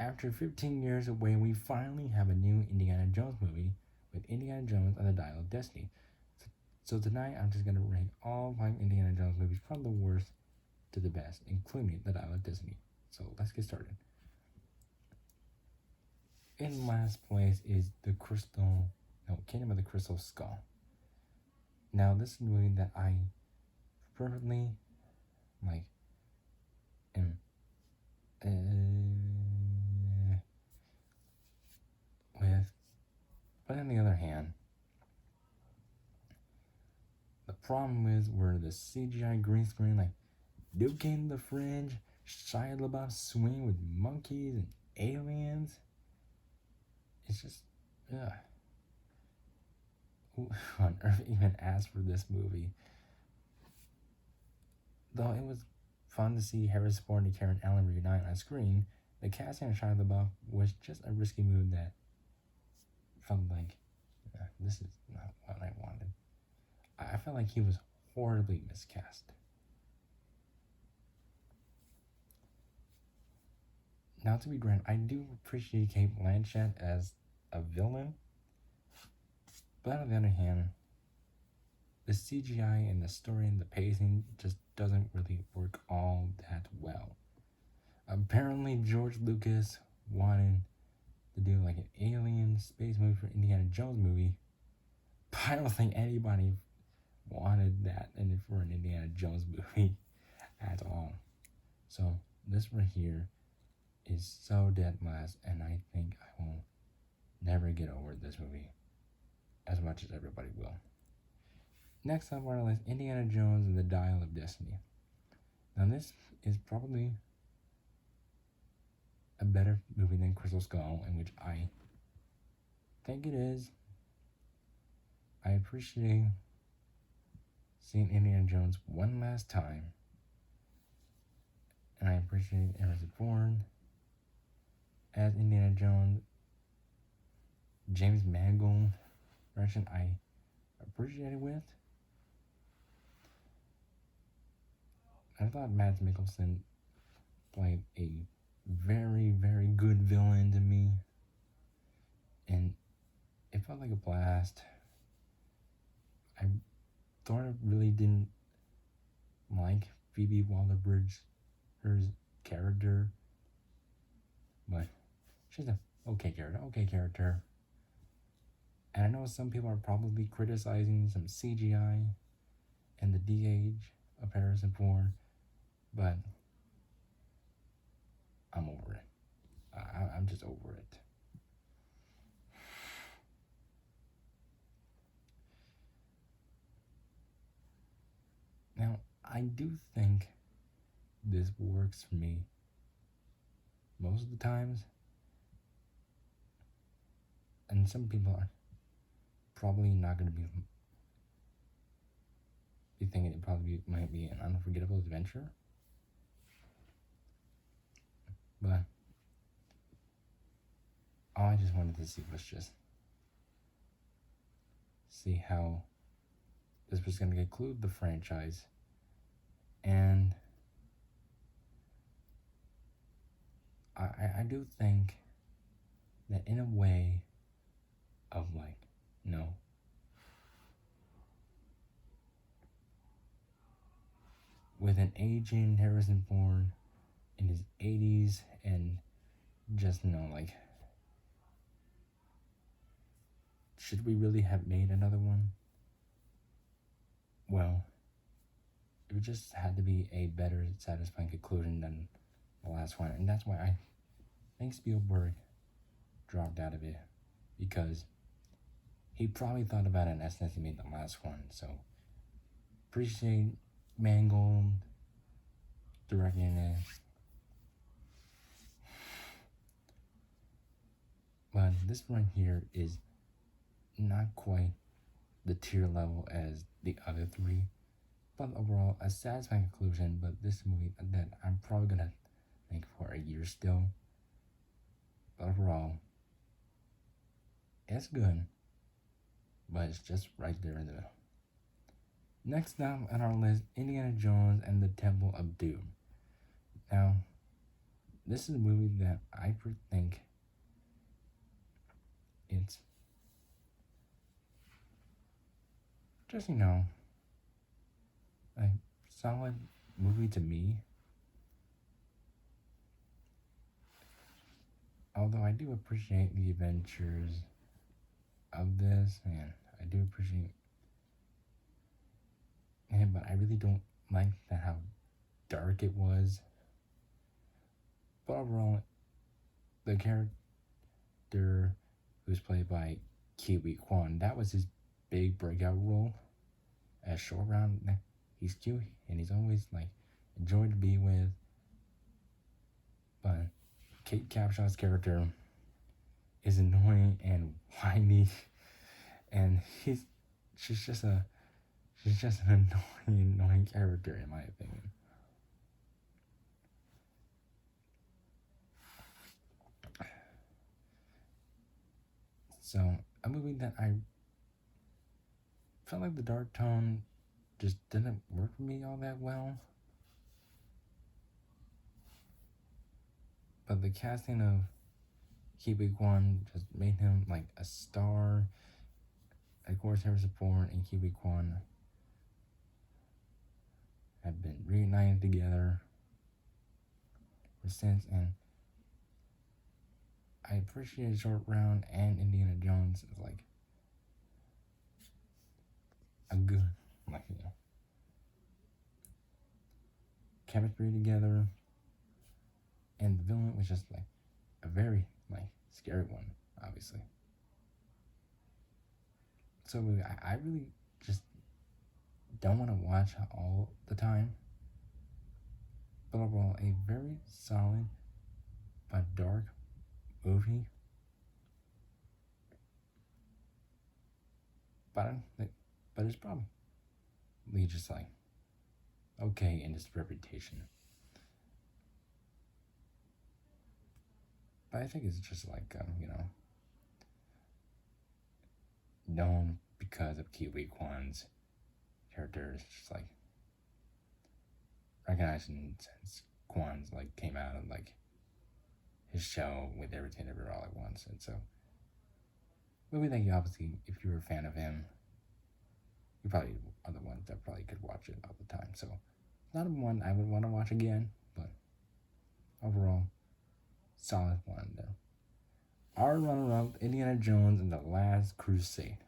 After 15 years away, we finally have a new Indiana Jones movie with Indiana Jones and the Dial of Destiny. So tonight, I'm just gonna rank all 5 Indiana Jones movies from the worst to the best, including the Dial of Destiny. So let's get started. In last place is Kingdom of the Crystal Skull. Now, this is a movie that I fervently am with. But on the other hand, the problem is where the CGI green screen, Duke in the Fringe, Shia LaBeouf swinging with monkeys and aliens. It's just, ugh. Who on earth even asked for this movie? Though it was fun to see Harrison Ford and Karen Allen reunite on screen, the casting of Shia LaBeouf was just a risky move that felt like, this is not what I wanted. I felt like he was horribly miscast. Now, to be granted, I do appreciate Cate Blanchett as a villain, but on the other hand, the CGI and the story and the pacing just doesn't really work all that well. Apparently, George Lucas wanted to do like an alien space movie for Indiana Jones movie, but I don't think anybody wanted that for an Indiana Jones movie at all. So this right here is so dead last, and I think I will never get over this movie as much as everybody will. Next up on our list, Indiana Jones and the Dial of Destiny. Now, this is probably a better movie than Crystal Skull, in which I think it is. I appreciate seeing Indiana Jones one last time, and I appreciate Harrison Ford as Indiana Jones. James Mangold version I appreciated with. I thought Mads Mikkelsen played a very, very good villain to me, and it felt like a blast. I thought I really didn't like Phoebe Waller-Bridge, her character, but she's an okay character. And I know some people are probably criticizing some CGI and the de-age of Harrison Ford, but I'm over it. I'm just over it. Now, I do think this works for me most of the times, and some people are probably not going to be thinking it probably might be an unforgettable adventure. But all I just wanted to see was just see how this was going to conclude the franchise. And I do think that in a way of with an aging Harrison Ford in his 80s and just, should we really have made another one? Well, it just had to be a better, satisfying conclusion than the last one. And that's why I think Spielberg dropped out of it, because he probably thought about it as soon as he made the last one. So, appreciate Mangold directing it. But this one here is not quite the tier level as the other three, but overall a satisfying conclusion. But this movie that I'm probably gonna think for a year still. But overall, it's good, but it's just right there in the middle. Next up on our list, Indiana Jones and the Temple of Doom. Now, this is a movie that I think it's just, a solid movie to me. Although I do appreciate the adventures of this, and I do appreciate it, but I really don't like how dark it was. But overall, the character who's played by Kiwi Kwan, that was his big breakout role as Short Round. He's cute and he's always a joy to be with. But Kate Capshaw's character is annoying and whiny, and she's just an annoying character in my opinion. So a movie that I felt like the dark tone just didn't work for me all that well. But the casting of Kiwi Kwan just made him a star. Of course, Harrison Ford and Kiwi Kwan have been reunited together since, and I appreciate Short Round and Indiana Jones as a good chemistry together, and the villain was just a very scary one, obviously. So I really just don't want to watch all the time, but overall a very solid but dark movie. But it's probably just okay in its reputation. But I think it's just known because of Kiwi Kwan's character. It's just recognizing since Kwan's came out of his show with Everything Everywhere All at Once, and so movie that you obviously, if you're a fan of him, you probably are the ones that probably could watch it all the time. So not one I would want to watch again, but overall, solid one though. Our runner-up, Indiana Jones and the Last Crusade.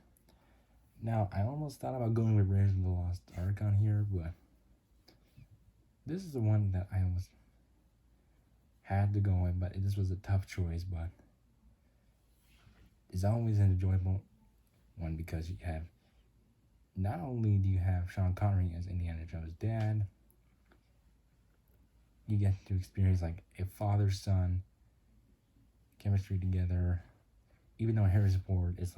Now, I almost thought about going with Raiders of the Lost Ark on here, but this is the one that I almost had to go with, but this was a tough choice, but it's always an enjoyable one because you have, not only do you have Sean Connery as Indiana Jones' dad, you get to experience a father-son chemistry together, even though Harrison Ford is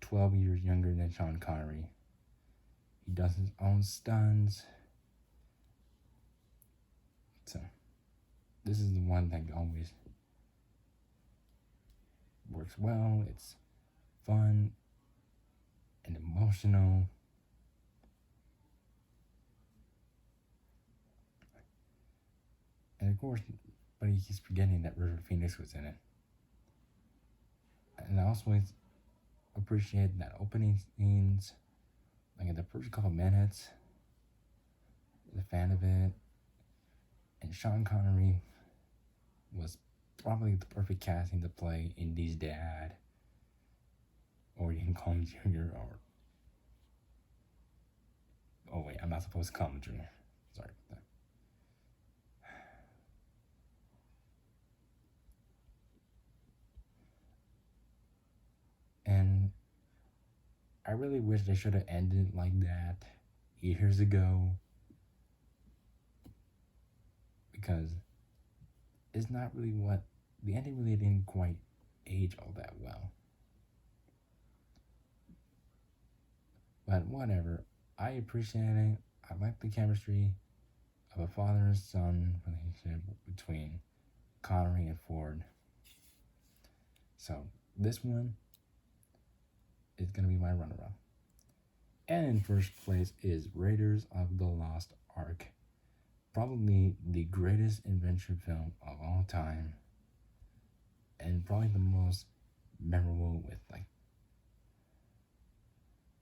12 years younger than Sean Connery. He does his own stunts. So this is the one that always works well. It's fun and emotional. And of course, but he keeps forgetting that River Phoenix was in it. And I also appreciate that opening scenes, in the first couple minutes, the fan of it. And Sean Connery was probably the perfect casting to play Indy's dad, or you can call him Junior, or oh wait, I'm not supposed to call him Junior. Sorry about that. And I really wish they should have ended like that years ago, because it's not really what the ending really didn't quite age all that well. But whatever, I appreciate it. I like the chemistry of a father and son relationship between Connery and Ford. So this one is going to be my runner-up. And in first place is Raiders of the Lost Ark. probably the greatest adventure film of all time, and probably the most memorable with like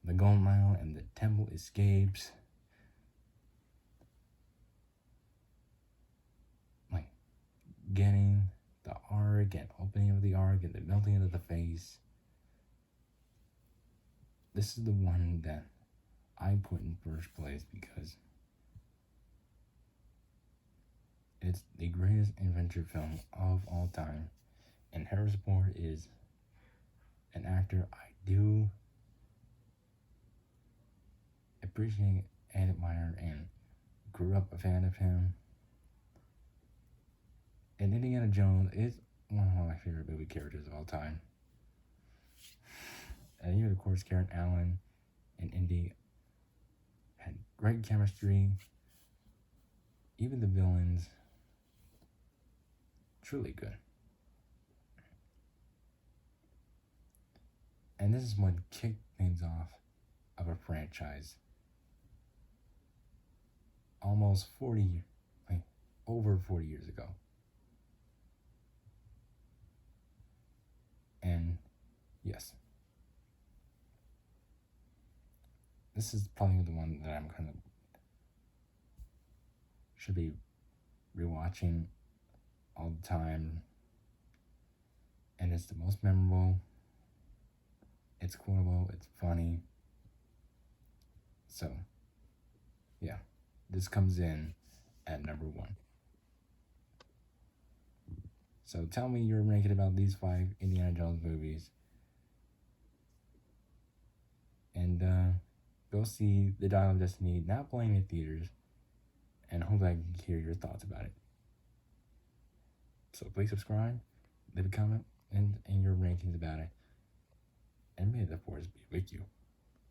the Gold Mile and the temple escapes. Like getting the Ark and opening of the Ark and the melting of the face. This is the one that I put in first place because it's the greatest adventure film of all time. And Harrison Ford is an actor I do appreciate and admire and grew up a fan of him. And Indiana Jones is one of my favorite movie characters of all time. And even, of course, Karen Allen and Indy had great chemistry. Even the villains, truly good. And this is what kicked things off of a franchise. Almost 40, like over 40 years ago. And yes, this is probably the one that I'm kind of should be rewatching all the time. And it's the most memorable. It's quotable, it's funny. So, yeah, this comes in at number 1. So tell me your ranking about these 5 Indiana Jones movies. And go see The Dial of Destiny, not playing in theaters. And hope I can hear your thoughts about it. So please subscribe, leave a comment, and your rankings about it. And may the force be with you.